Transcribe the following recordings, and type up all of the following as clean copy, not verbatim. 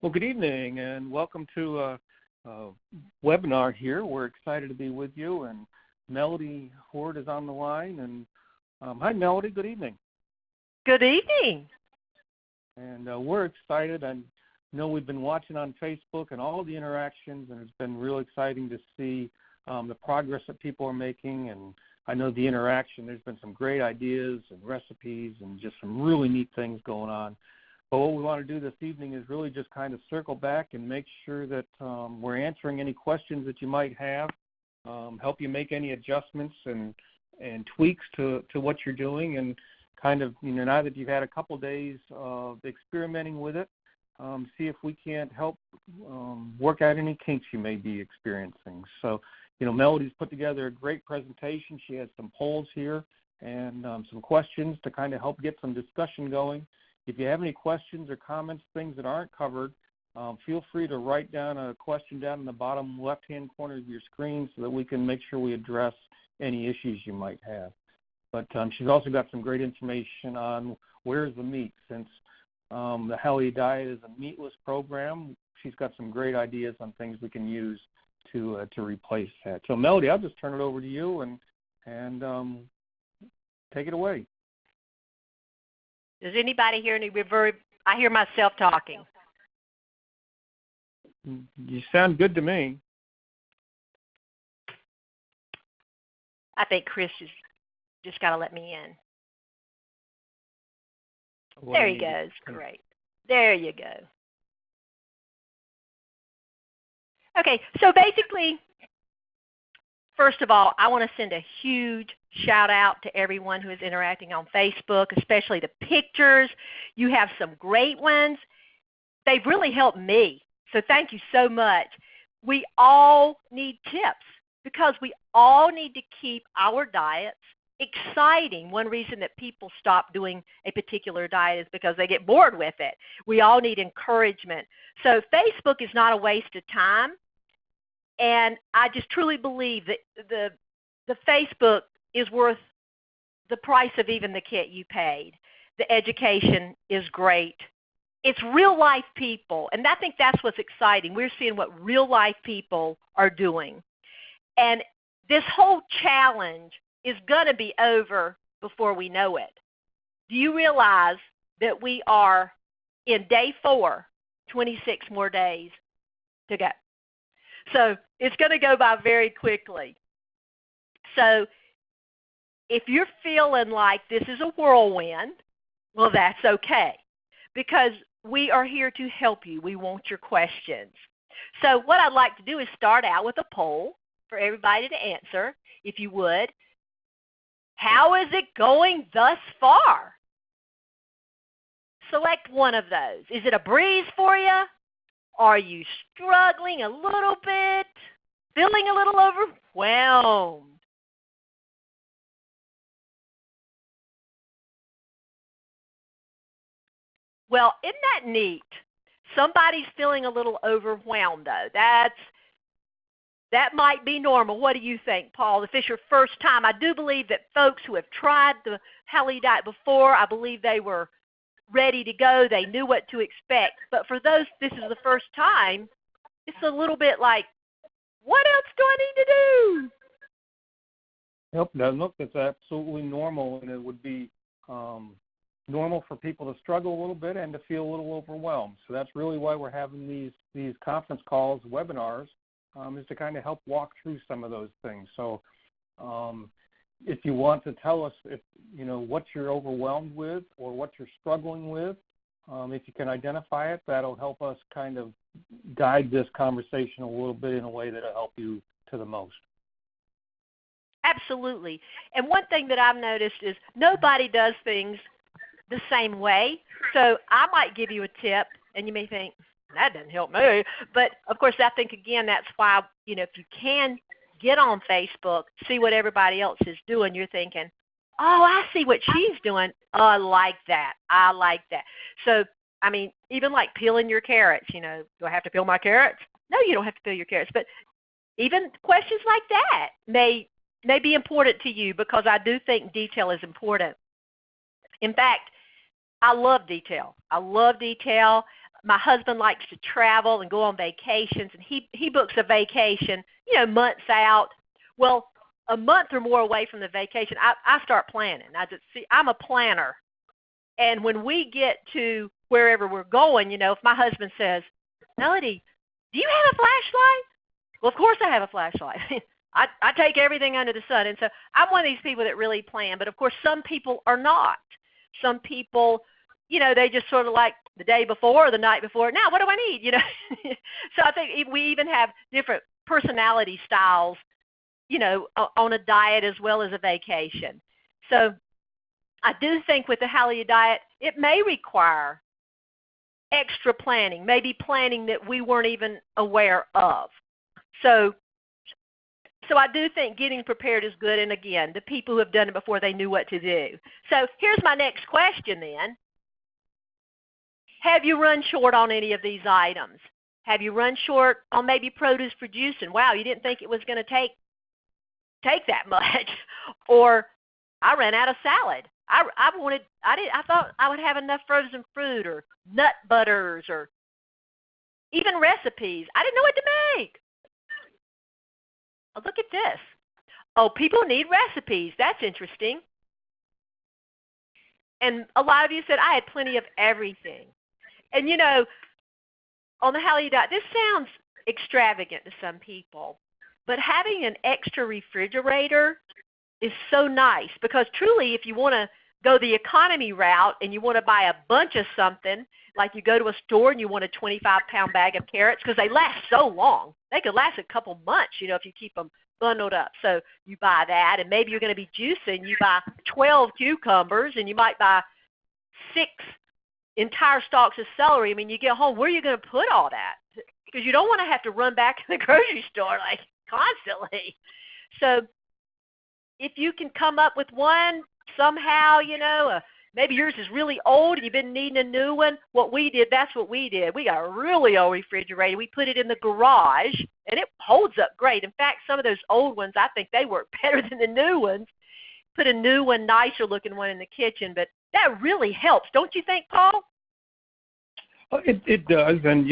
Well, good evening, and welcome to a webinar here. We're excited to be with you, and Melody Horde is on the line. And hi, Melody. Good evening. Good evening. And we're excited. I know we've been watching on Facebook and all the interactions, and it's been real exciting to see the progress that people are making. And I know the interaction, there's been some great ideas and recipes and just some really neat things going on. But what we want to do this evening is really just kind of circle back and make sure that we're answering any questions that you might have, help you make any adjustments and tweaks to what you're doing, and kind of, now that you've had a couple days of experimenting with it, see if we can't help work out any kinks you may be experiencing. So, Melody's put together a great presentation. She has some polls here and some questions to kind of help get some discussion going. If you have any questions or comments, things that aren't covered, feel free to write down a question down in the bottom left-hand corner of your screen so that we can make sure we address any issues you might have. But she's also got some great information on where's the meat. Since the Healthy Diet is a meatless program, she's got some great ideas on things we can use to replace that. So, Melody, I'll just turn it over to you and take it away. Does anybody hear any reverb? I hear myself talking. You sound good to me. I think Chris just got to let me in. There he goes. Great. There you go. Okay, so basically, first of all, I want to send a huge shout out to everyone who is interacting on Facebook, especially the pictures. You have some great ones. They've really helped me, so thank you so much. We all need tips because we all need to keep our diets exciting. One reason that people stop doing a particular diet is because they get bored with it. We all need encouragement. So Facebook is not a waste of time, and I just truly believe that the Facebook is worth the price of even the kit you paid. The education is great. It's real-life people, and I think that's what's exciting. We're seeing what real-life people are doing. And this whole challenge is going to be over before we know it. Do you realize that we are in day 4, 26 more days to go? So it's going to go by very quickly. So if you're feeling like this is a whirlwind, well, that's okay, because we are here to help you. We want your questions. So what I'd like to do is start out with a poll for everybody to answer, if you would. How is it going thus far? Select one of those. Is it a breeze for you? Are you struggling a little bit? Feeling a little overwhelmed? Well, isn't that neat? Somebody's feeling a little overwhelmed, though. That might be normal. What do you think, Paul? If it's your first time, I do believe that folks who have tried the Healthy Diet before, I believe they were ready to go. They knew what to expect. But for those, this is the first time, it's a little bit like, what else do I need to do? Yep, now look, that's absolutely normal, and it would be normal for people to struggle a little bit and to feel a little overwhelmed. So that's really why we're having these conference calls, webinars, is to kind of help walk through some of those things. So if you want to tell us what you're overwhelmed with or what you're struggling with, if you can identify it, that'll help us kind of guide this conversation a little bit in a way that'll help you to the most. Absolutely. And one thing that I've noticed is nobody does things the same way. So I might give you a tip, and you may think, that doesn't help me. But, of course, I think, again, that's why, if you can get on Facebook, see what everybody else is doing, you're thinking, oh, I see what she's doing. Oh, I like that. I like that. So, I mean, even like peeling your carrots, do I have to peel my carrots? No, you don't have to peel your carrots. But even questions like that may be important to you, because I do think detail is important. In fact, I love detail. I love detail. my husband likes to travel and go on vacations, and he books a vacation, months out. Well, a month or more away from the vacation, I start planning. I'm a planner. And when we get to wherever we're going, if my husband says, Melody, do you have a flashlight? Well, of course I have a flashlight. I take everything under the sun. And so I'm one of these people that really plan. But, of course, some people are not. Some people, they just sort of like the day before or the night before, now what do I need? So I think we even have different personality styles, on a diet as well as a vacation. So I do think with the Hallelujah diet, it may require extra planning, maybe planning that we weren't even aware of. So I do think getting prepared is good. And again, the people who have done it before, they knew what to do. So here's my next question then. Have you run short on any of these items? Have you run short on maybe produce for juicing? Wow, you didn't think it was going to take that much. Or I ran out of salad. I thought I would have enough frozen fruit or nut butters or even recipes. I didn't know what to make. Oh, look at this. Oh, people need recipes. That's interesting. And a lot of you said, I had plenty of everything. And, on the Hallelujah diet, this sounds extravagant to some people, but having an extra refrigerator is so nice because truly if you want to go the economy route and you want to buy a bunch of something, like you go to a store and you want a 25-pound bag of carrots because they last so long. They could last a couple months, if you keep them bundled up. So you buy that, and maybe you're going to be juicing. You buy 12 cucumbers, and you might buy 6 entire stalks of celery. I mean, you get home, where are you going to put all that? Because you don't want to have to run back to the grocery store like constantly. So if you can come up with one somehow, maybe yours is really old and you've been needing a new one. That's what we did. We got a really old refrigerator. We put it in the garage, and it holds up great. In fact, some of those old ones, I think they work better than the new ones. Put a new one, nicer looking one in the kitchen, but that really helps. Don't you think, Paul? It does, and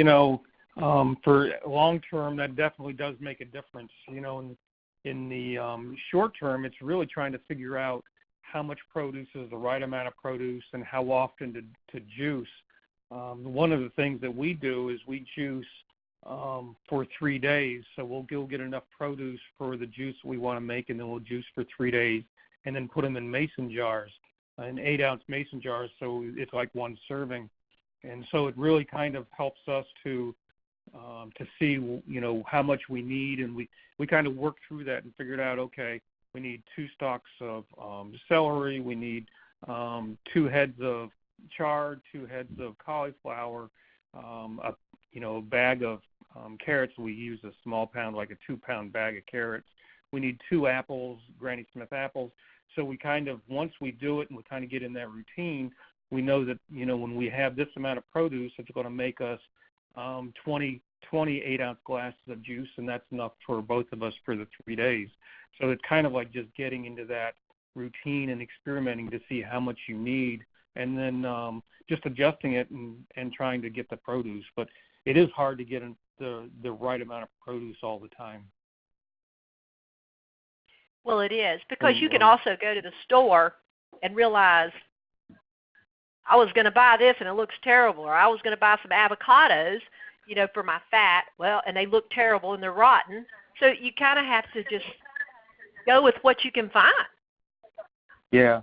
for long term, that definitely does make a difference. In the short term, it's really trying to figure out how much produce is the right amount of produce and how often to juice. One of the things that we do is we juice for 3 days. So we'll get enough produce for the juice we want to make, and then we'll juice for 3 days and then put them in mason jars, in 8-ounce mason jars, so it's like one serving. And so it really kind of helps us to see, how much we need, and we kind of work through that and figured out, okay, we need 2 stalks of celery, we need 2 heads of chard, 2 heads of cauliflower, a bag of carrots. We use a small pound, like a 2-pound bag of carrots. We need 2 apples, Granny Smith apples. So we kind of, once we do it and we kind of get in that routine, we know that, when we have this amount of produce, it's going to make us 20 8-ounce glasses of juice, and that's enough for both of us for the 3 days. So it's kind of like just getting into that routine and experimenting to see how much you need, and then just adjusting it and trying to get the produce. But it is hard to get the right amount of produce all the time. Well, it is, because you can also go to the store and realize, I was going to buy this and it looks terrible, or I was going to buy some avocados, for my fat, and they look terrible and they're rotten. So you kind of have to just go with what you can find. Yeah.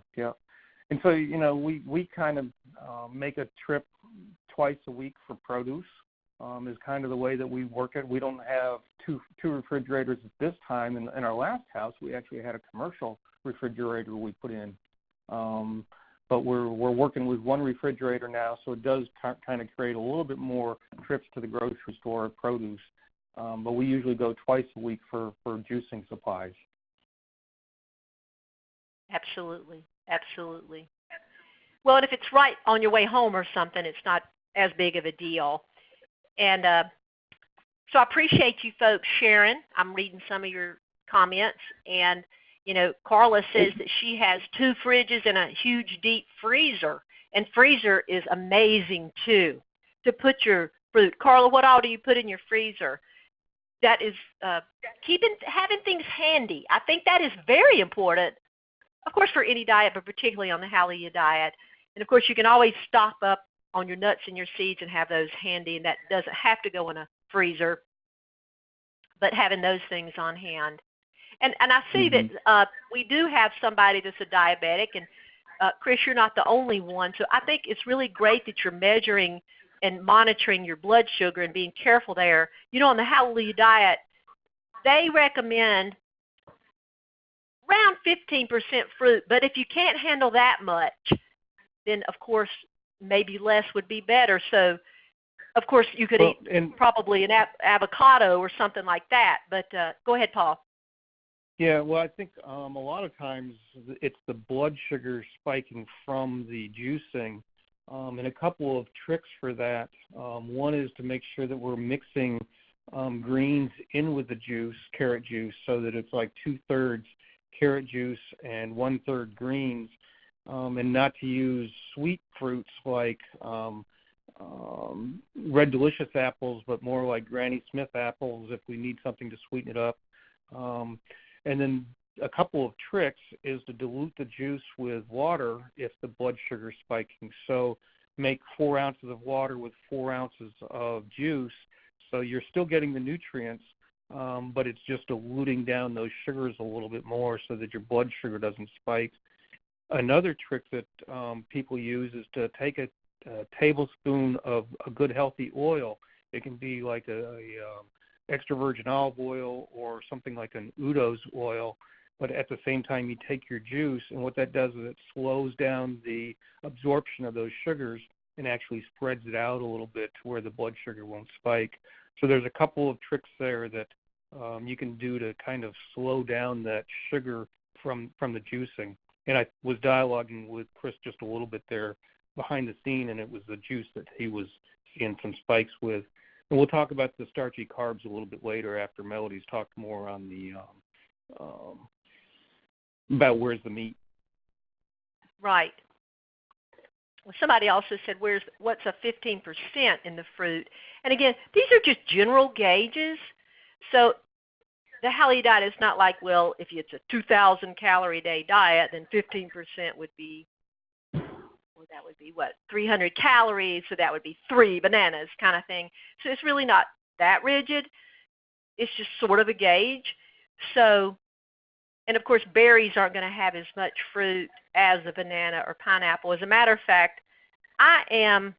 And so, we kind of make a trip twice a week for produce. Is kind of the way that we work it. We don't have two refrigerators at this time. In our last house, we actually had a commercial refrigerator we put in. But we're working with one refrigerator now, so it does kind of create a little bit more trips to the grocery store of produce. But we usually go twice a week for juicing supplies. Absolutely. Well, and if it's right on your way home or something, it's not as big of a deal. And so I appreciate you folks sharing. I'm reading some of your comments. And, Carla says that she has 2 fridges and a huge deep freezer. And freezer is amazing, too. to put your fruit. Carla, what all do you put in your freezer? That is having things handy. I think that is very important, of course, for any diet, but particularly on the Hallelujah diet. And, of course, you can always stock up on your nuts and your seeds and have those handy, and that doesn't have to go in a freezer, but having those things on hand. And I see that we do have somebody that's a diabetic, and Chris, you're not the only one. So I think it's really great that you're measuring and monitoring your blood sugar and being careful there. You know, on the Hallelujah diet, they recommend around 15% fruit, but if you can't handle that much, then, of course, maybe less would be better. So, of course, you could eat probably an avocado or something like that. But go ahead, Paul. Yeah, well, I think a lot of times it's the blood sugar spiking from the juicing, and a couple of tricks for that. One is to make sure that we're mixing greens in with the juice, carrot juice, so that it's like 2/3 carrot juice and 1/3 greens, and not to use sweet fruits like Red Delicious apples, but more like Granny Smith apples if we need something to sweeten it up. And then a couple of tricks is to dilute the juice with water if the blood sugar is spiking. So make 4 ounces of water with 4 ounces of juice, so you're still getting the nutrients, but it's just diluting down those sugars a little bit more so that your blood sugar doesn't spike. Another trick that people use is to take a tablespoon of a good healthy oil. It can be like a extra virgin olive oil or something like an Udo's oil, but at the same time you take your juice, and what that does is it slows down the absorption of those sugars and actually spreads it out a little bit to where the blood sugar won't spike. So there's a couple of tricks there that you can do to kind of slow down that sugar from the juicing. And I was dialoguing with Chris just a little bit there behind the scene, and it was the juice that he was seeing some spikes with. And we'll talk about the starchy carbs a little bit later after Melody's talked more on the about where's the meat. Right. Well, somebody also said, what's a 15% in the fruit? And again, these are just general gauges. So the Hallelujah diet is not like, well, if it's a 2,000 calorie a day diet, then 15% would be, well, that would be what, 300 calories, so that would be 3 bananas kind of thing. So it's really not that rigid. It's just sort of a gauge. So, and of course, berries aren't going to have as much fruit as a banana or pineapple. As a matter of fact, I am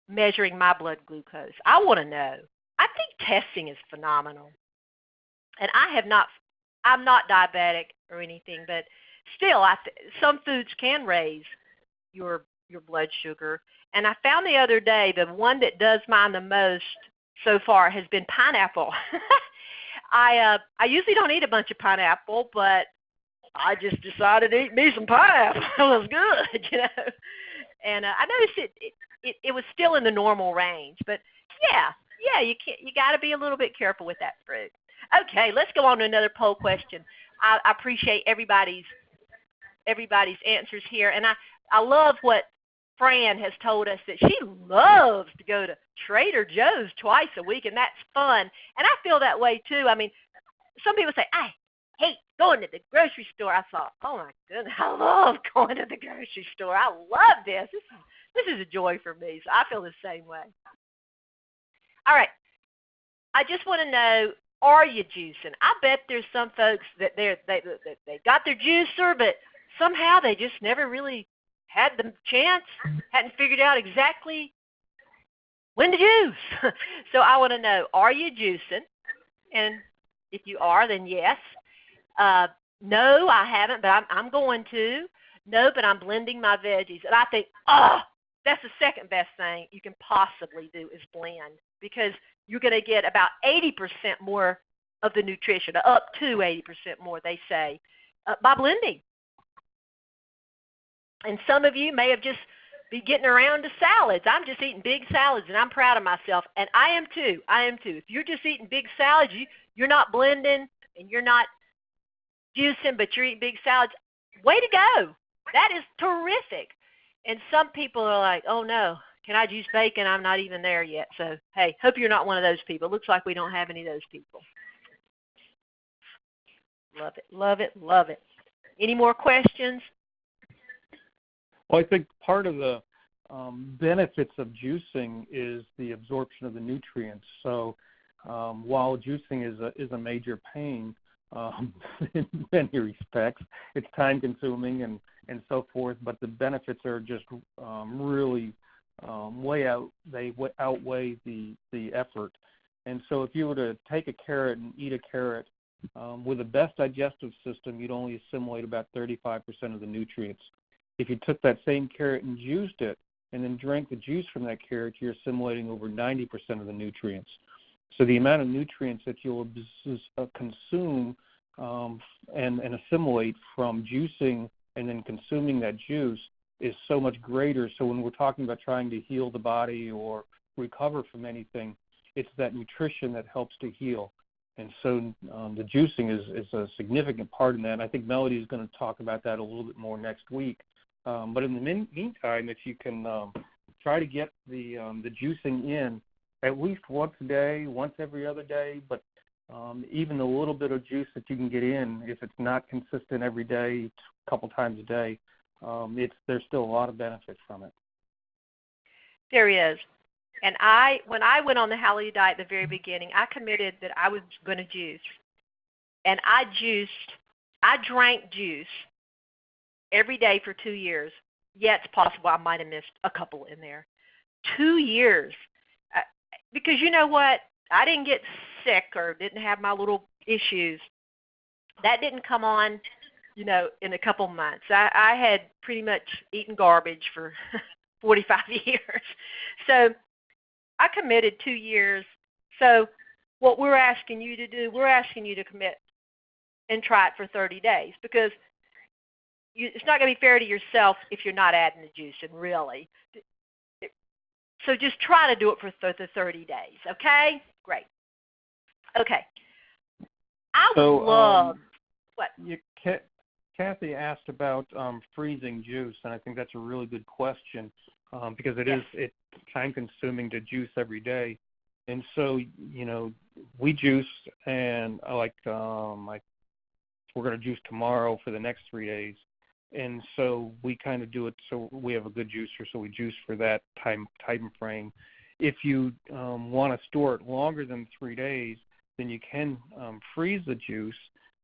measuring my blood glucose. I want to know. I think testing is phenomenal. And I'm not diabetic or anything, but still, some foods can raise your blood sugar. And I found the other day the one that does mine the most so far has been pineapple. I usually don't eat a bunch of pineapple, but I just decided to eat me some pineapple. It was good, you know. And I noticed it was still in the normal range. But yeah, you got to be a little bit careful with that fruit. Okay, let's go on to another poll question. I appreciate everybody's answers here, and I love what Fran has told us, that she loves to go to Trader Joe's twice a week, and that's fun. And I feel that way too. I mean, some people say, I hate going to the grocery store. I thought, oh my goodness, I love going to the grocery store. I love this. This is a joy for me. So I feel the same way. All right. I just want to know, are you juicing? I bet there's some folks that they got their juicer, but somehow they just never really had the chance, hadn't figured out exactly when to juice. So I want to know, are you juicing? And if you are, then yes. No, I haven't, but I'm going to. No, but I'm blending my veggies. And I think, that's the second best thing you can possibly do is blend, because you're going to get about 80% more of the nutrition, up to 80% more, they say, by blending. And some of you may have just be getting around to salads. I'm just eating big salads, and I'm proud of myself. And I am too. If you're just eating big salads, you're not blending and you're not juicing, but you're eating big salads, way to go. That is terrific. And some people are like, oh, no, can I juice bacon? I'm not even there yet. So, hey, hope you're not one of those people. Looks like we don't have any of those people. Love it, love it, love it. Any more questions? Well, I think part of the benefits of juicing is the absorption of the nutrients. So while juicing is a major pain in many respects, it's time consuming and so forth, but the benefits are just really they outweigh the effort. And so if you were to take a carrot and eat a carrot, with the best digestive system, you'd only assimilate about 35% of the nutrients. If you took that same carrot and juiced it and then drank the juice from that carrot, you're assimilating over 90% of the nutrients. So the amount of nutrients that you'll consume and assimilate from juicing and then consuming that juice is so much greater. So when we're talking about trying to heal the body or recover from anything, it's that nutrition that helps to heal. And so the juicing is a significant part in that. And I think Melody is going to talk about that a little bit more next week. But in the meantime, if you can try to get the juicing in at least once a day, once every other day, but even the little bit of juice that you can get in, if it's not consistent every day, a couple times a day, there's still a lot of benefit from it. There is. And when I went on the Hallelujah Diet at the very beginning, I committed that I was going to juice. And I drank juice every day for 2 years. Yeah, it's possible I might have missed a couple in there. 2 years. Because you know what? I didn't get sick or didn't have my little issues. That didn't come on, in a couple months. I had pretty much eaten garbage for 45 years. So I committed 2 years. So what we're asking you to do, we're asking you to commit and try it for 30 days because it's not going to be fair to yourself if you're not adding the juicing, really. So just try to do it for the 30 days, okay? Great. Okay. I would love what? Kathy asked about freezing juice, and I think that's a really good question because it's time-consuming to juice every day. And so, we juice, and we're going to juice tomorrow for the next 3 days. And so we kind of do it so we have a good juicer, so we juice for that time frame. If you want to store it longer than 3 days, then you can freeze the juice.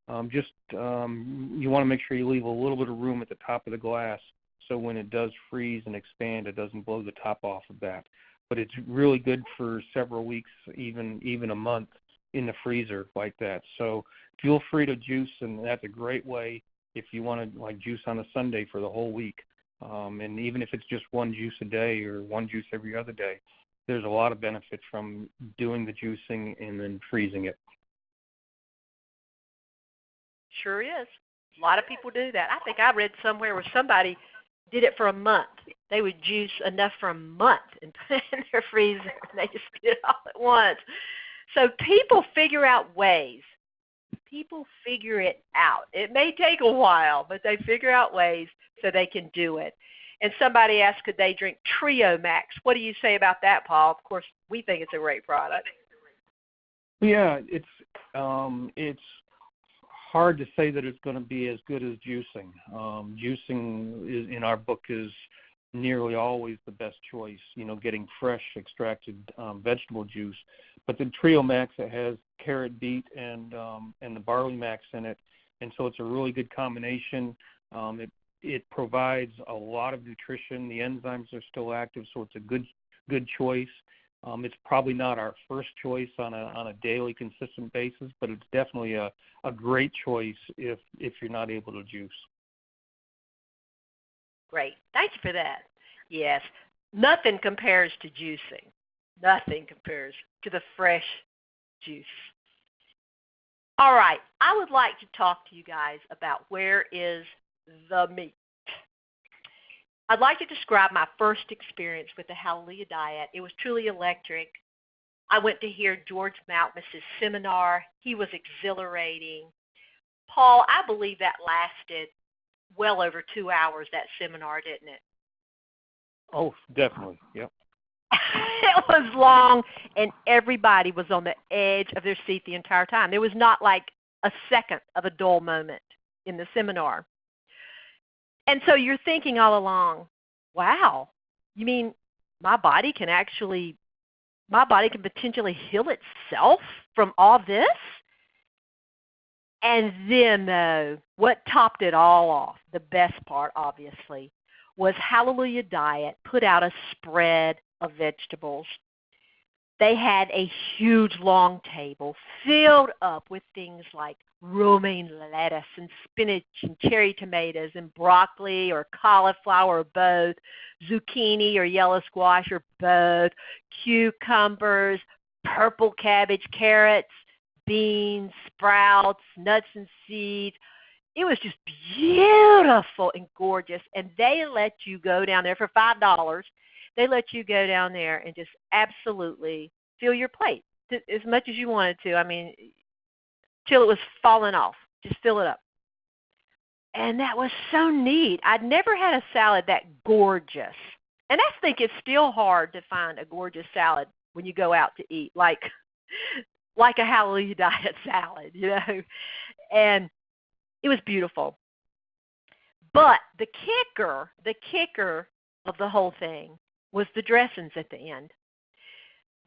You want to make sure you leave a little bit of room at the top of the glass so when it does freeze and expand, it doesn't blow the top off of that. But it's really good for several weeks, even a month in the freezer like that. So feel free to juice, and that's a great way if you want to juice on a Sunday for the whole week. And even if it's just one juice a day or one juice every other day, there's a lot of benefit from doing the juicing and then freezing it. Sure is. A lot of people do that. I think I read somewhere where somebody did it for a month. They would juice enough for a month and put it in their freezer, and they just did it all at once. So people figure out ways. People figure it out. It may take a while, but they figure out ways so they can do it. And somebody asked, could they drink Trio Max? What do you say about that, Paul? Of course, we think it's a great product. Yeah, it's hard to say that it's going to be as good as juicing. Juicing in our book is nearly always the best choice, getting fresh extracted vegetable juice. But the Trio Max, it has carrot, beet, and the barley max in it, and so it's a really good combination. It provides a lot of nutrition. The enzymes are still active, so it's a good choice. It's probably not our first choice on a daily consistent basis, but it's definitely a great choice if you're not able to juice. Great. Thank you for that. Yes. Nothing compares to juicing. Nothing compares to the fresh juice. All right. I would like to talk to you guys about where is the meat. I'd like to describe my first experience with the Hallelujah Diet. It was truly electric. I went to hear George Maltmus's seminar. He was exhilarating. Paul, I believe that lasted well over 2 hours, that seminar, didn't it? Oh, definitely, yep. It was long, and everybody was on the edge of their seat the entire time. There was not like a second of a dull moment in the seminar. And so you're thinking all along, wow, you mean my body can potentially heal itself from all this? And then, though, what topped it all off, the best part, obviously, was Hallelujah Diet put out a spread of vegetables. They had a huge long table filled up with things like romaine lettuce and spinach and cherry tomatoes and broccoli or cauliflower or both, zucchini or yellow squash or both, cucumbers, purple cabbage, carrots, beans, sprouts, nuts and seeds. It was just beautiful and gorgeous. And they let you go down there for $5. They let you go down there and just absolutely fill your plate as much as you wanted to. I mean, till it was falling off. Just fill it up. And that was so neat. I'd never had a salad that gorgeous. And I think it's still hard to find a gorgeous salad when you go out to eat, like a Hallelujah Diet salad, you know. And it was beautiful. But the kicker of the whole thing was the dressings at the end.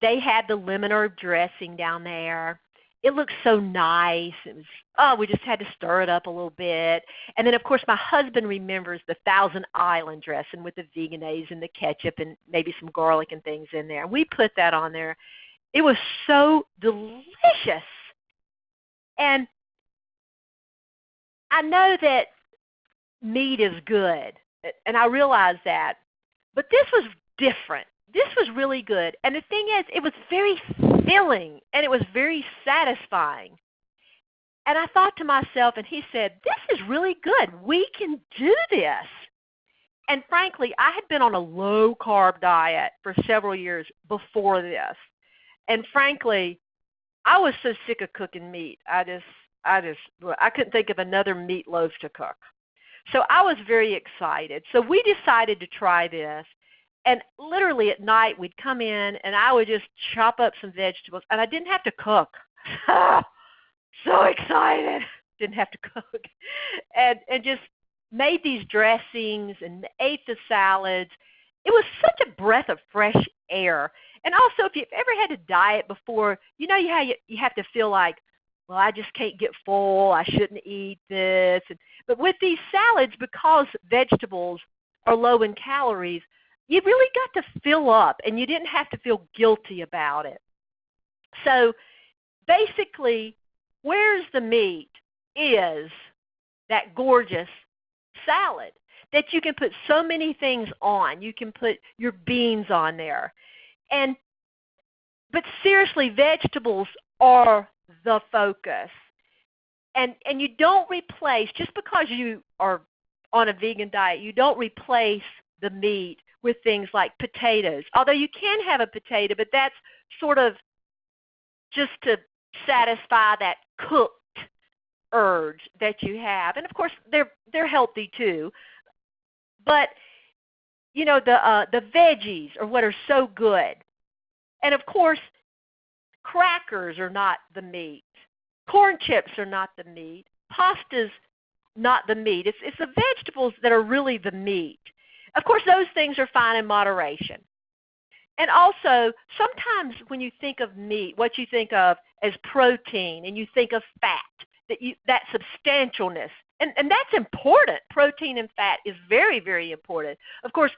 They had the lemon herb dressing down there. It looked so nice. It was, we just had to stir it up a little bit. And then, of course, my husband remembers the Thousand Island dressing with the veganaise and the ketchup and maybe some garlic and things in there. We put that on there. It was so delicious. And I know that meat is good, and I realize that. But this was different. This was really good. And the thing is, it was very filling, and it was very satisfying. And I thought to myself, and he said, this is really good. We can do this. And frankly, I had been on a low-carb diet for several years before this. And frankly, I was so sick of cooking meat. I couldn't think of another meatloaf to cook. So I was very excited. So we decided to try this. And literally at night, we'd come in, and I would just chop up some vegetables, and I didn't have to cook. So excited. Didn't have to cook. And just made these dressings and ate the salads. It was such a breath of fresh air. And also, if you've ever had a diet before, you know how you have to feel like, well, I just can't get full. I shouldn't eat this. But with these salads, because vegetables are low in calories, you really got to fill up, and you didn't have to feel guilty about it. So basically, where's the meat is that gorgeous salad that you can put so many things on. You can put your beans on there. But seriously, vegetables are the focus. And you don't replace, just because you are on a vegan diet, you don't replace the meat with things like potatoes. Although you can have a potato, but that's sort of just to satisfy that cooked urge that you have. And of course, they're healthy too. But you know, the veggies are what are so good. And of course, crackers are not the meat. Corn chips are not the meat. Pasta's not the meat. It's the vegetables that are really the meat. Of course, those things are fine in moderation. And also, sometimes when you think of meat, what you think of as protein, and you think of fat, that substantialness. And that's important. Protein and fat is very, very important. Of course,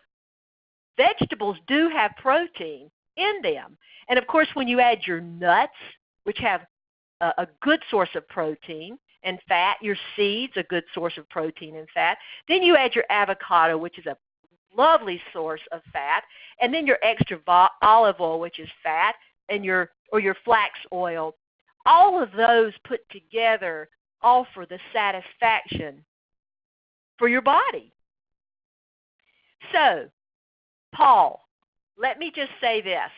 vegetables do have protein in them. And of course, when you add your nuts, which have a good source of protein and fat, your seeds, a good source of protein and fat, then you add your avocado, which is a lovely source of fat, and then your extra olive oil, which is fat, and your flax oil. All of those put together offer the satisfaction for your body. So, Paul, let me just say this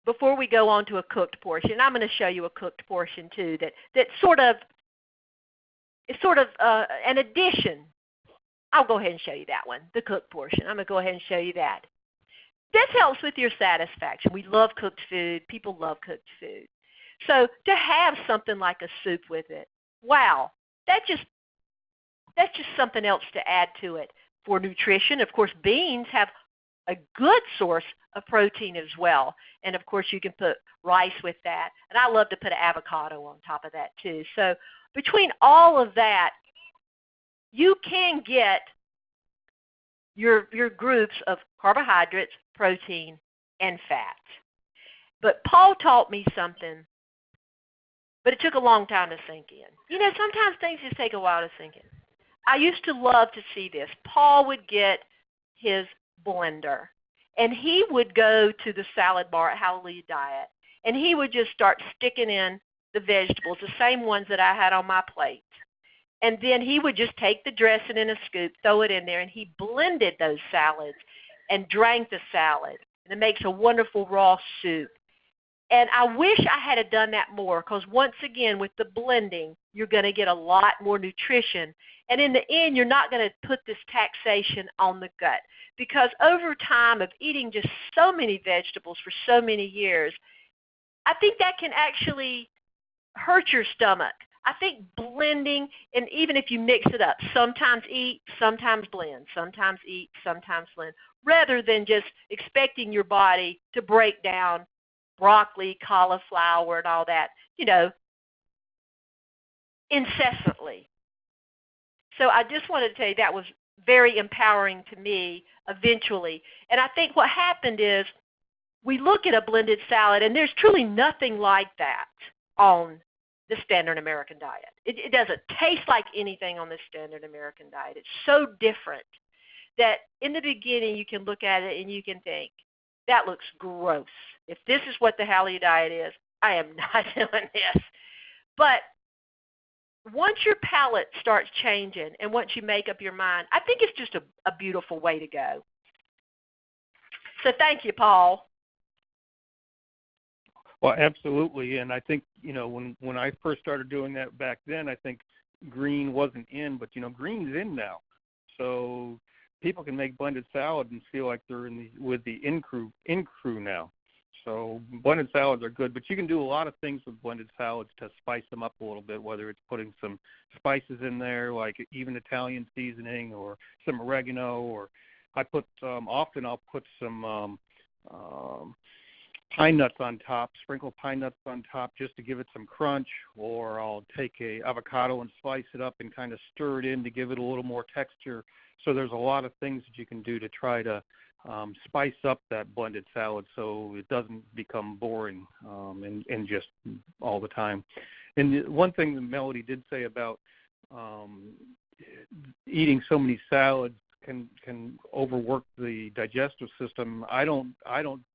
before we go on to a cooked portion. I'm going to show you a cooked portion too that's sort of an addition. I'll go ahead and show you that one, the cooked portion. I'm going to go ahead and show you that. this helps with your satisfaction. We love cooked food. People love cooked food. So to have something like a soup with it, wow, that's just something else to add to it for nutrition. Of course, beans have a good source of protein as well. And, of course, you can put rice with that. And I love to put an avocado on top of that too. So between all of that, you can get your groups of carbohydrates, protein, and fat. But Paul taught me something, but it took a long time to sink in. You know, sometimes things just take a while to sink in. I used to love to see this. Paul would get his blender, and he would go to the salad bar at Hallelujah Diet, and he would just start sticking in the vegetables, the same ones that I had on my plate. And then he would just take the dressing in a scoop, throw it in there, and he blended those salads and drank the salad. And it makes a wonderful raw soup. And I wish I had done that more, because once again, with the blending, you're going to get a lot more nutrition. And in the end, you're not going to put this taxation on the gut, because over time of eating just so many vegetables for so many years, I think that can actually hurt your stomach. I think blending, and even if you mix it up, sometimes eat, sometimes blend, sometimes eat, sometimes blend, rather than just expecting your body to break down broccoli, cauliflower, and all that, you know, incessantly. So I just wanted to tell you that was very empowering to me eventually. And I think what happened is we look at a blended salad, and there's truly nothing like that on the standard American diet. It doesn't taste like anything on the standard American diet. It's so different that in the beginning you can look at it and you can think, that looks gross. If this is what the Hallelujah Diet is, I am not doing this. But once your palate starts changing and once you make up your mind, I think it's just a beautiful way to go. So thank you, Paul. Well, absolutely. And I think, you know, when I first started doing that back then, I think green wasn't in, but, you know, green's in now. So people can make blended salad and feel like they're with the in crew now. So blended salads are good, but you can do a lot of things with blended salads to spice them up a little bit, whether it's putting some spices in there, like even Italian seasoning or some oregano, or I put often I'll put some pine nuts on top, sprinkle pine nuts on top just to give it some crunch, or I'll take a avocado and slice it up and kind of stir it in to give it a little more texture. So there's a lot of things that you can do to try to spice up that blended salad so it doesn't become boring and just all the time. And one thing that Melody did say about eating so many salads can overwork the digestive system. I don't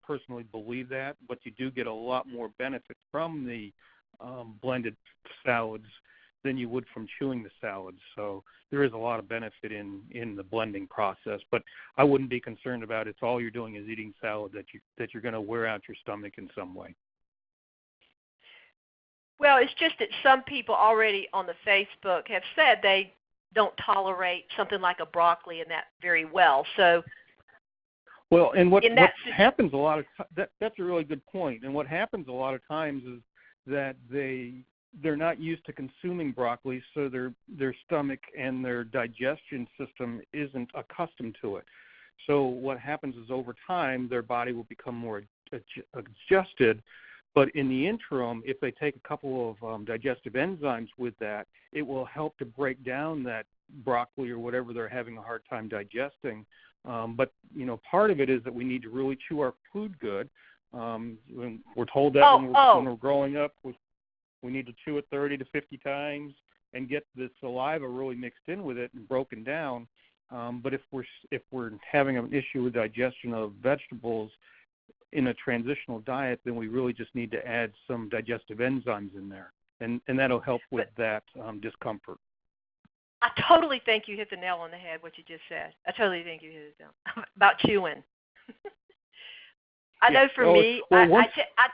personally believe that, but you do get a lot more benefit from the blended salads than you would from chewing the salads. So there is a lot of benefit in the blending process, but I wouldn't be concerned about it's all you're doing is eating salad that you're going to wear out your stomach in some way. Well, it's just that some people already on the Facebook have said they don't tolerate something like a broccoli and that very well. So, well, and what happens a lot of that's a really good point. And what happens a lot of times is that they're not used to consuming broccoli, so their stomach and their digestion system isn't accustomed to it. So what happens is over time their body will become more adjusted. But in the interim, if they take a couple of digestive enzymes with that, it will help to break down that broccoli or whatever they're having a hard time digesting. But, you know, part of it is that we need to really chew our food good. When we're told that when we're growing up, we need to chew it 30 to 50 times and get the saliva really mixed in with it and broken down. But if we're having an issue with digestion of vegetables in a transitional diet, then we really just need to add some digestive enzymes in there, and that'll help with that discomfort. I totally think you hit the nail on the head, what you just said. I totally think you hit it down about chewing. I know for me, I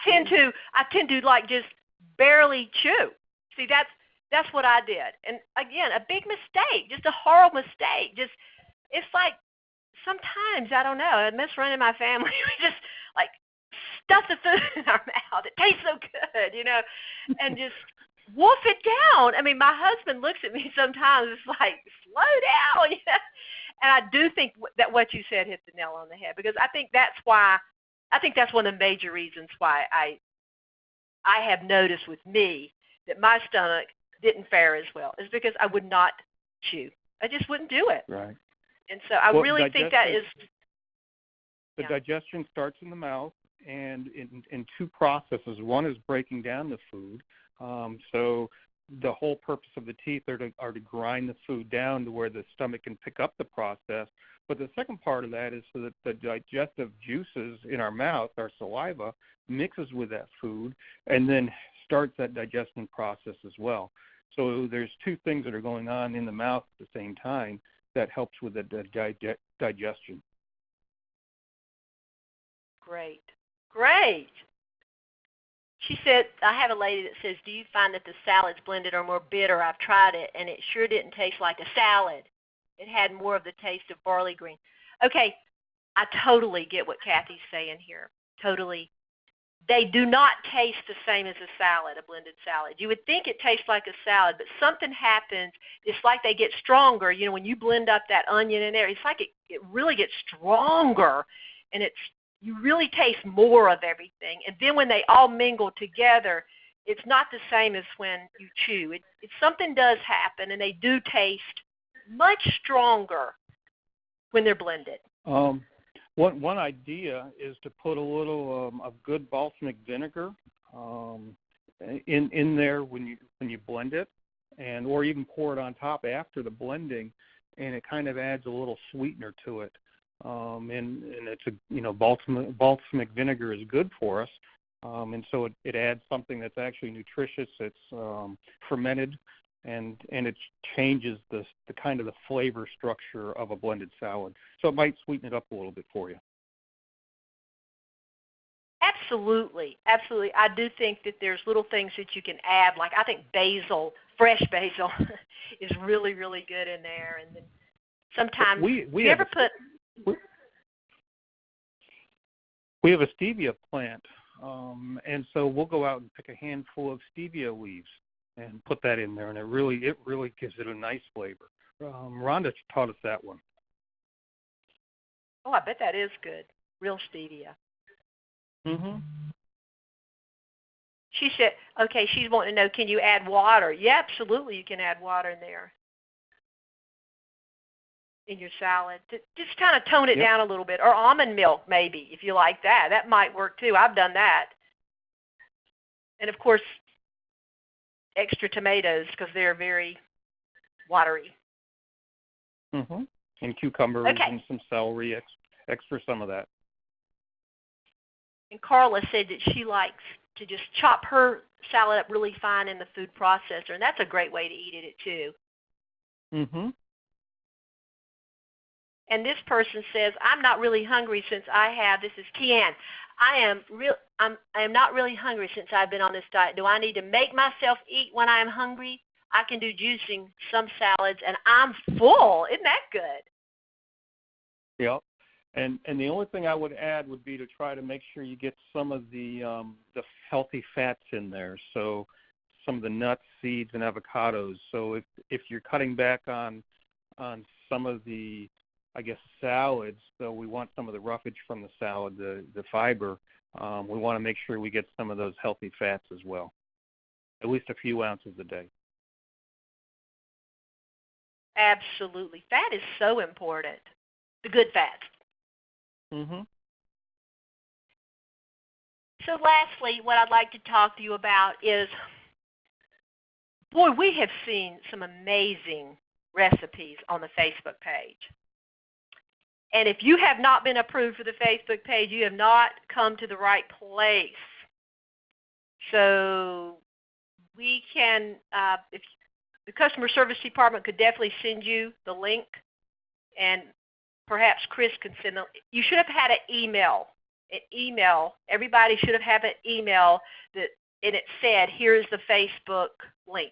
tend to like just barely chew. See, that's what I did. And again, a big mistake, just a horrible mistake. It's like sometimes, I don't know, it must run in my family. We just like stuff the food in our mouth. It tastes so good, and just wolf it down. I mean, my husband looks at me sometimes. It's like, slow down. And I do think that what you said hit the nail on the head, because I think that's one of the major reasons why I have noticed with me that my stomach didn't fare as well, is because I would not chew. I just wouldn't do it. Right. And so I really think that is... The digestion starts in the mouth, and in two processes. One is breaking down the food. So the whole purpose of the teeth are to grind the food down to where the stomach can pick up the process. But the second part of that is so that the digestive juices in our mouth, our saliva, mixes with that food and then starts that digestion process as well. So there's two things that are going on in the mouth at the same time that helps with the digestion. Great. She said, I have a lady that says, do you find that the salads blended are more bitter? I've tried it, and it sure didn't taste like a salad. It had more of the taste of barley green. Okay, I totally get what Kathy's saying here. Totally. They do not taste the same as a salad, a blended salad. You would think it tastes like a salad, but something happens. It's like they get stronger. When you blend up that onion in there, it's like it really gets stronger, and you really taste more of everything. And then when they all mingle together, it's not the same as when you chew. Something does happen, and they do taste much stronger when they're blended. One idea is to put a little of good balsamic vinegar in there when you blend it, or even pour it on top after the blending, and it kind of adds a little sweetener to it. And it's balsamic vinegar is good for us, and so it adds something that's actually nutritious. It's fermented, and it changes the kind of the flavor structure of a blended salad. So it might sweeten it up a little bit for you. Absolutely. I do think that there's little things that you can add, like I think basil, fresh basil, is really, really good in there. And then sometimes we have a stevia plant, and so we'll go out and pick a handful of stevia leaves and put that in there, and it really gives it a nice flavor. Rhonda taught us that one. Oh, I bet that is good. Real stevia. Mm-hmm. She said, okay, she's wanting to know, can you add water? Yeah, absolutely, you can add water in there. In your salad. Just kind of tone it down a little bit. Or almond milk, maybe, if you like that. That might work, too. I've done that. And, of course, extra tomatoes, because they're very watery. Mm-hmm. And cucumbers and some celery, extra some of that. And Carla said that she likes to just chop her salad up really fine in the food processor, and that's a great way to eat it, too. Mm-hmm. And this person says, I'm not really hungry since this is Kian, I am not really hungry since I've been on this diet. Do I need to make myself eat when I am hungry? I can do juicing some salads, and I'm full. Isn't that good? Yep. And the only thing I would add would be to try to make sure you get some of the healthy fats in there. So some of the nuts, seeds, and avocados. So if you're cutting back on some of the, I guess, salads, so we want some of the roughage from the salad, the fiber. We want to make sure we get some of those healthy fats as well, at least a few ounces a day. Absolutely. Fat is so important, the good fats. Mm-hmm. So lastly, what I'd like to talk to you about is, boy, we have seen some amazing recipes on the Facebook page. And if you have not been approved for the Facebook page, you have not come to the right place. So we can, if the customer service department could definitely send you the link, and perhaps Chris can send them. You should have had an email. Everybody should have had an email and it said, here's the Facebook link.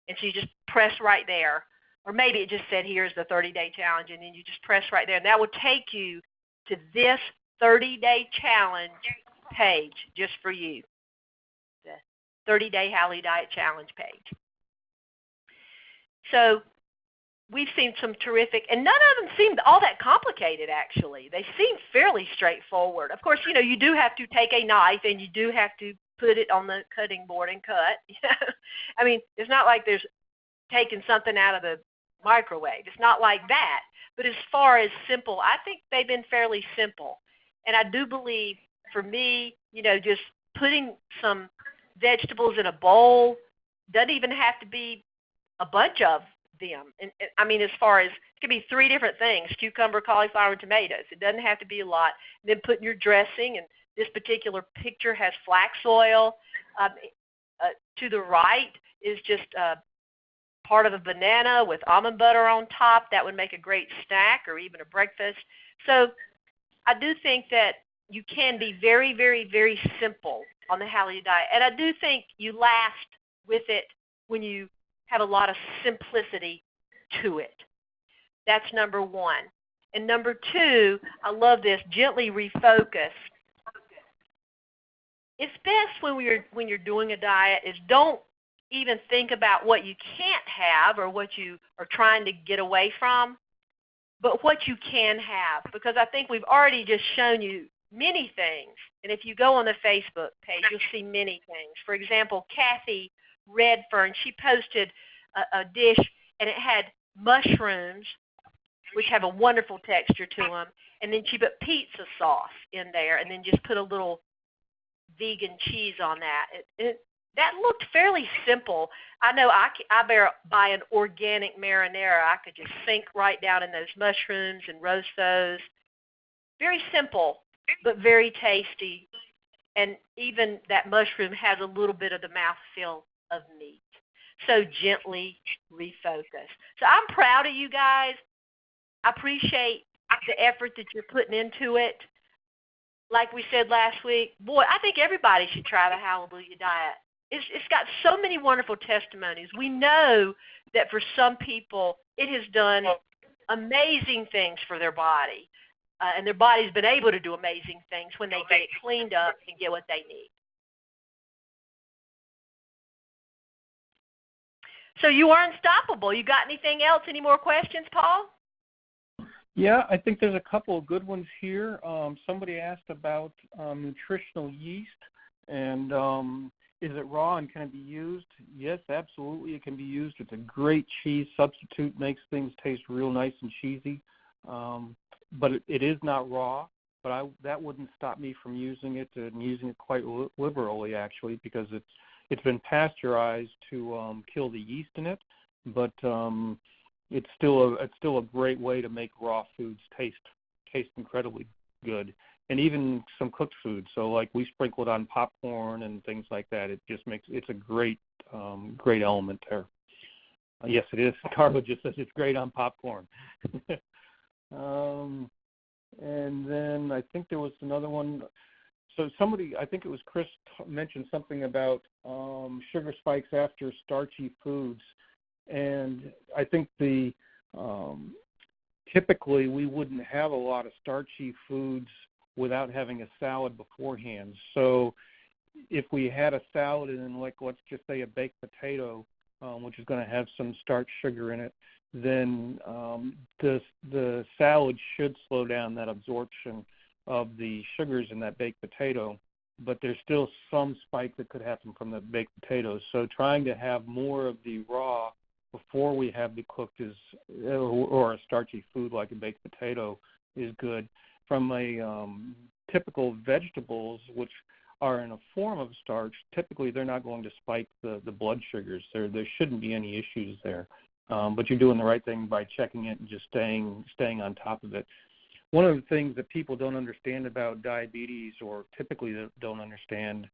And so you just press right there or maybe it just said here's the 30-day challenge, and then you just press right there, and that will take you to this 30-day challenge page just for you, the 30-day Hallelujah Diet Challenge page. So we've seen some terrific, and none of them seem all that complicated, actually. They seem fairly straightforward. Of course, you do have to take a knife, and you do have to put it on the cutting board and cut. I mean, it's not like there's taking something out of the microwave. It's not like that. But as far as simple, I think they've been fairly simple. And I do believe, for me, just putting some vegetables in a bowl doesn't even have to be a bunch of them. And I mean, as far as, it could be 3 different things: cucumber, cauliflower, and tomatoes. It doesn't have to be a lot. And then putting your dressing, and this particular picture has flax oil. To the right is just part of a banana with almond butter on top. That would make a great snack or even a breakfast. So I do think that you can be very, very, very simple on the Hallelujah Diet. And I do think you last with it when you have a lot of simplicity to it. That's number 1. And number 2, I love this, gently refocus. It's best when you're doing a diet is don't even think about what you can't have or what you are trying to get away from, but what you can have. Because I think we've already just shown you many things. And if you go on the Facebook page, you'll see many things. For example, Kathy Redfern, she posted a dish, and it had mushrooms, which have a wonderful texture to them, and then she put pizza sauce in there, and then just put a little vegan cheese on that. That looked fairly simple. I know I buy an organic marinara. I could just sink right down in those mushrooms and roast those. Very simple, but very tasty. And even that mushroom has a little bit of the mouthfeel of meat. So gently refocus. So I'm proud of you guys. I appreciate the effort that you're putting into it. Like we said last week, boy, I think everybody should try the Hallelujah Diet. It's got so many wonderful testimonies. We know that for some people, it has done amazing things for their body. And their body's been able to do amazing things when they get it cleaned up and get what they need. So you are unstoppable. You got anything else? Any more questions, Paul? Yeah, I think there's a couple of good ones here. Somebody asked about nutritional yeast, and is it raw and can it be used? Yes, absolutely, it can be used. It's a great cheese substitute, makes things taste real nice and cheesy. But it is not raw, but that wouldn't stop me from using it, and using it quite liberally, actually, because it's been pasteurized to kill the yeast in it, but it's still a great way to make raw foods taste incredibly good, and even some cooked food. So like we sprinkle it on popcorn and things like that. It's a great element there. Yes, it is. Carla just says it's great on popcorn. And then I think there was another one. So somebody, I think it was Chris, mentioned something about sugar spikes after starchy foods. And I think typically we wouldn't have a lot of starchy foods without having a salad beforehand. So if we had a salad and then, like, let's just say a baked potato, which is going to have some starch sugar in it, then the salad should slow down that absorption of the sugars in that baked potato, but there's still some spike that could happen from the baked potatoes. So trying to have more of the raw before we have the cooked or a starchy food like a baked potato is good. From a typical vegetables, which are in a form of starch, typically they're not going to spike the blood sugars. There shouldn't be any issues there. But you're doing the right thing by checking it and just staying on top of it. One of the things that people don't understand about diabetes, or typically don't understand,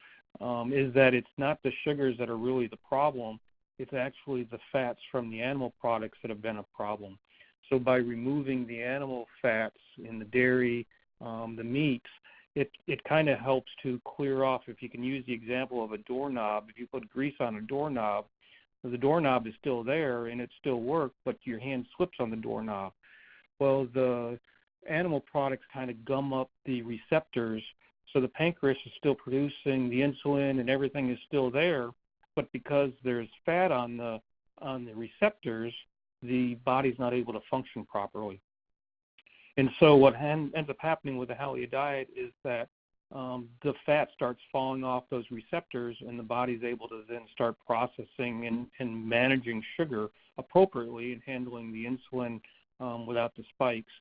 is that it's not the sugars that are really the problem. It's actually the fats from the animal products that have been a problem. So by removing the animal fats in the dairy, the meats, it kind of helps to clear off. If you can use the example of a doorknob, if you put grease on a doorknob, the doorknob is still there and it still works, but your hand slips on the doorknob. Well, the animal products kind of gum up the receptors, so the pancreas is still producing the insulin and everything is still there, but because there's fat on the receptors, the body's not able to function properly. And so what ends up happening with the Halia diet is that the fat starts falling off those receptors, and the body's able to then start processing and managing sugar appropriately and handling the insulin without the spikes.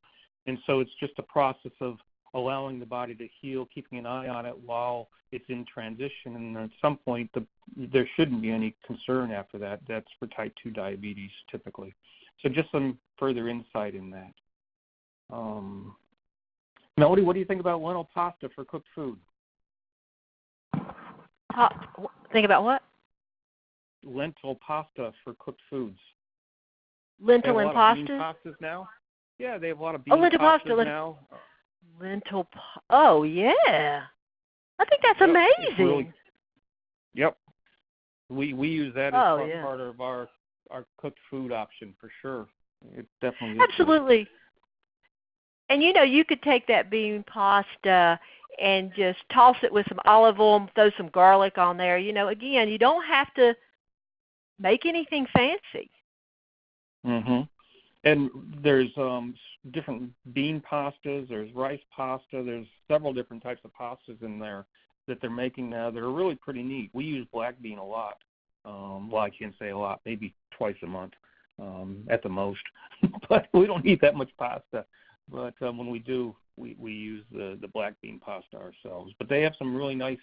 And so it's just a process of allowing the body to heal, keeping an eye on it while it's in transition. And at some point, there shouldn't be any concern after that. That's for type 2 diabetes typically. So just some further insight in that. Melody, what do you think about lentil pasta for cooked food? Think about what? Lentil pasta for cooked foods. Lentil and pasta? Bean pastas now? Yeah, they have a lot of bean pastas now. Oh, yeah. I think that's amazing. Really, yep. We use that as part of our cooked food option for sure. It definitely is. Absolutely. And, you could take that bean pasta and just toss it with some olive oil, throw some garlic on there. Again, you don't have to make anything fancy. Mm-hmm. And there's different bean pastas. There's rice pasta. There's several different types of pastas in there that they're making now that are really pretty neat. We use black bean a lot. Well, I can't say a lot, maybe twice a month at the most. But we don't eat that much pasta. But when we do, we use the black bean pasta ourselves. But they have some really nice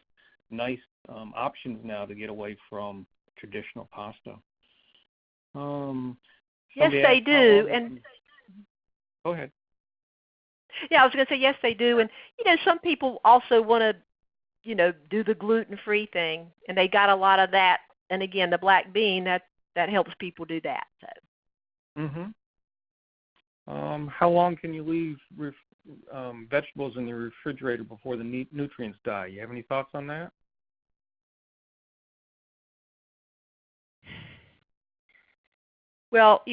options now to get away from traditional pasta. Yes, they do. And go ahead. Yeah, I was going to say yes, they do. And some people also want to, do the gluten-free thing, and they got a lot of that. And again, the black bean that helps people do that. So. Mhm. How long can you leave vegetables in the refrigerator before the nutrients die? You have any thoughts on that? Well,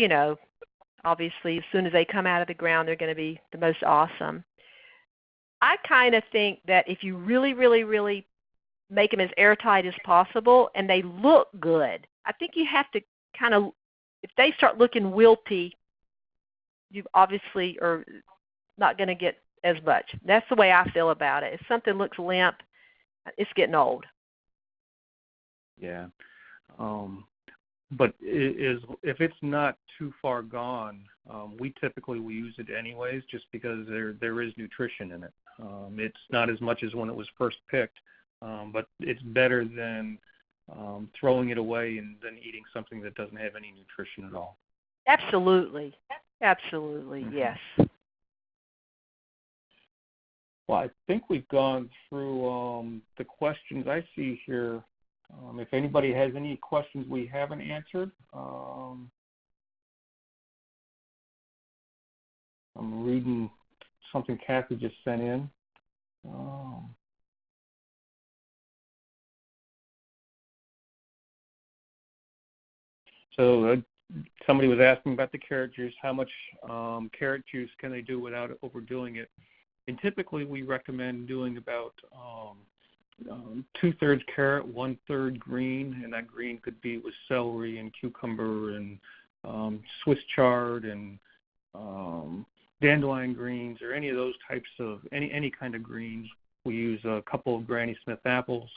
obviously, as soon as they come out of the ground, they're going to be the most awesome. I kind of think that if you really, really, really make them as airtight as possible and they look good, I think you have to kind of, if they start looking wilty, you obviously are not going to get as much. That's the way I feel about it. If something looks limp, it's getting old. Yeah. But if it's not too far gone, we typically will use it anyways just because there is nutrition in it. It's not as much as when it was first picked, but it's better than throwing it away and then eating something that doesn't have any nutrition at all. Absolutely. Absolutely, mm-hmm. Yes. Well, I think we've gone through the questions I see here. If anybody has any questions we haven't answered, I'm reading something Kathy just sent in. So somebody was asking about the carrot juice. How much carrot juice can they do without overdoing it? And typically we recommend doing about 2/3 carrot, 1/3 green, and that green could be with celery and cucumber and Swiss chard and dandelion greens or any of those types of any kind of greens. We use a couple of Granny Smith apples,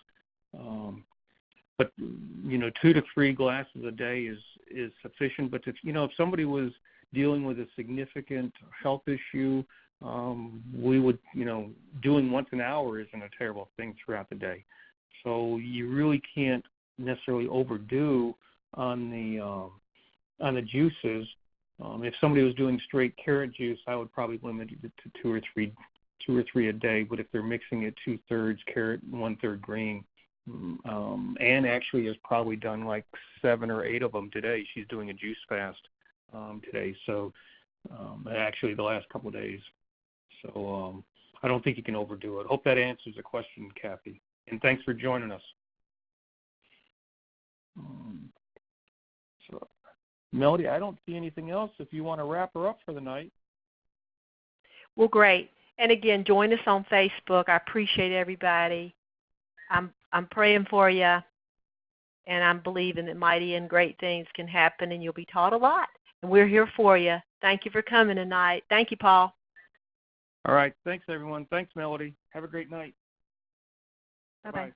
but 2 to 3 glasses a day is sufficient. But if somebody was dealing with a significant health issue, we would, doing once an hour isn't a terrible thing throughout the day. So you really can't necessarily overdo on the juices. If somebody was doing straight carrot juice, I would probably limit it to 2 or 3 a day. But if they're mixing it 2/3 carrot, 1/3 green, Anne actually has probably done like 7 or 8 of them today. She's doing a juice fast today. So actually the last couple of days. So I don't think you can overdo it. Hope that answers the question, Kathy. And thanks for joining us. Melody, I don't see anything else if you want to wrap her up for the night. Well, great. And again, join us on Facebook. I appreciate everybody. I'm praying for you, and I'm believing that mighty and great things can happen, and you'll be taught a lot. And we're here for you. Thank you for coming tonight. Thank you, Paul. All right. Thanks, everyone. Thanks, Melody. Have a great night. Bye-bye.